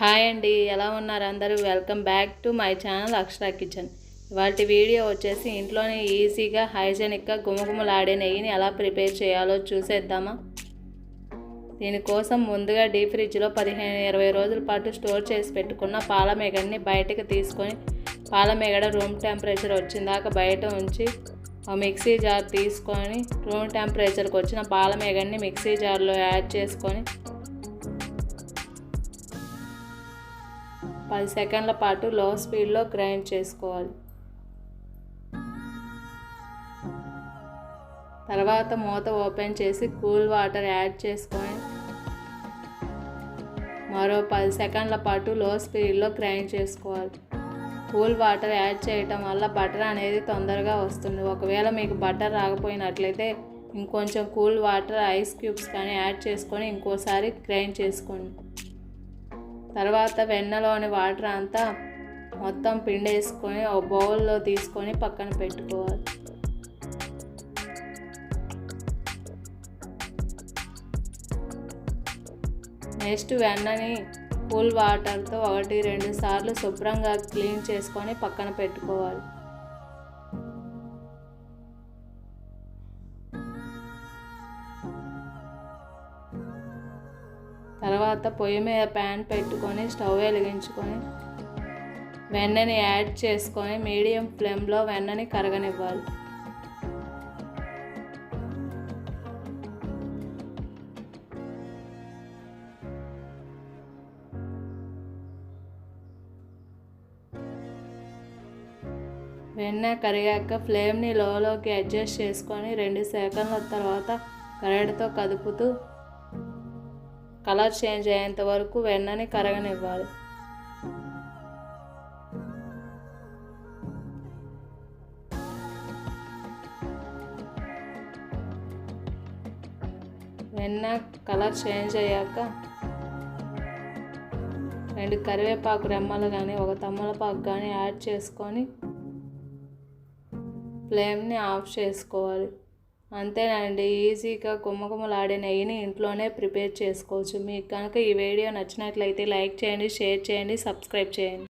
Hi అండి, ఎలా ఉన్నారు అందరూ? Welcome back to my channel Akshara kitchen. వాటి వీడియో వచ్చేసి ఇంట్లోనే ఈజీగా హైజెనిక్గా గుమగుమలాడే నెయ్యిని ఎలా ప్రిపేర్ చేయాలో చూసేద్దామా. దీనికోసం ముందుగా డీప్ ఫ్రిడ్జ్లో 15-20 రోజుల పాటు స్టోర్ చేసి పెట్టుకున్న పాల మేగడని బయటకు తీసుకొని పాల మేగడ రూమ్ టెంపరేచర్ వచ్చిందాక బయట ఉంచి మిక్సీ జార్ తీసుకొని రూమ్ టెంపరేచర్కి వచ్చిన పాల మేగడని మిక్సీ జార్లో యాడ్ చేసుకొని 10 సెకండ్ల పాటు లో స్పీడ్లో గ్రైండ్ చేసుకోవాలి. తర్వాత మూత ఓపెన్ చేసి కూల్ వాటర్ యాడ్ చేసుకొని మరో 10 సెకండ్ల పాటు లో స్పీడ్లో గ్రైండ్ చేసుకోవాలి. కూల్ వాటర్ యాడ్ చేయటం వల్ల బటర్ అనేది తొందరగా వస్తుంది. ఒకవేళ మీకు బటర్ రాకపోయినట్లయితే ఇంకొంచెం కూల్ వాటర్ ఐస్ క్యూబ్స్ కానీ యాడ్ చేసుకొని ఇంకోసారి గ్రైండ్ చేసుకోండి. తర్వాత వెన్నలోని వాటర్ అంతా మొత్తం పిండేసుకొని ఒక బౌల్లో తీసుకొని పక్కన పెట్టుకోవాలి. నెక్స్ట్ వెన్నని కూల్ వాటర్తో 1-2 సార్లు శుభ్రంగా క్లీన్ చేసుకొని పక్కన పెట్టుకోవాలి. తర్వాత పొయ్యి మీద ప్యాన్ పెట్టుకొని స్టవ్ వెలిగించుకొని వెన్నని యాడ్ చేసుకొని మీడియం ఫ్లేమ్లో వెన్నని కరగనివ్వాలి. వెన్న కరిగాక ఫ్లేమ్ని లోకి అడ్జస్ట్ చేసుకొని 2 సెకండ్ల తర్వాత గరిటెతో కదుపుతూ కలర్ చేంజ్ అయ్యేంత వరకు వెన్నని కరగనివ్వాలి. వెన్న కలర్ చేంజ్ అయ్యాక 2 కరివేపాకు రెమ్మలు కానీ 1 తమలపాకు కానీ యాడ్ చేసుకొని ఫ్లేమ్ని ఆఫ్ చేసుకోవాలి. అంతేనండి, ఈజీగా గుమగుమలాడే నెయ్యిని ఇంట్లోనే ప్రిపేర్ చేసుకోవచ్చు. మీకు కనుక ఈ వీడియో నచ్చినట్లయితే లైక్ చేయండి, షేర్ చేయండి, సబ్స్క్రైబ్ చేయండి.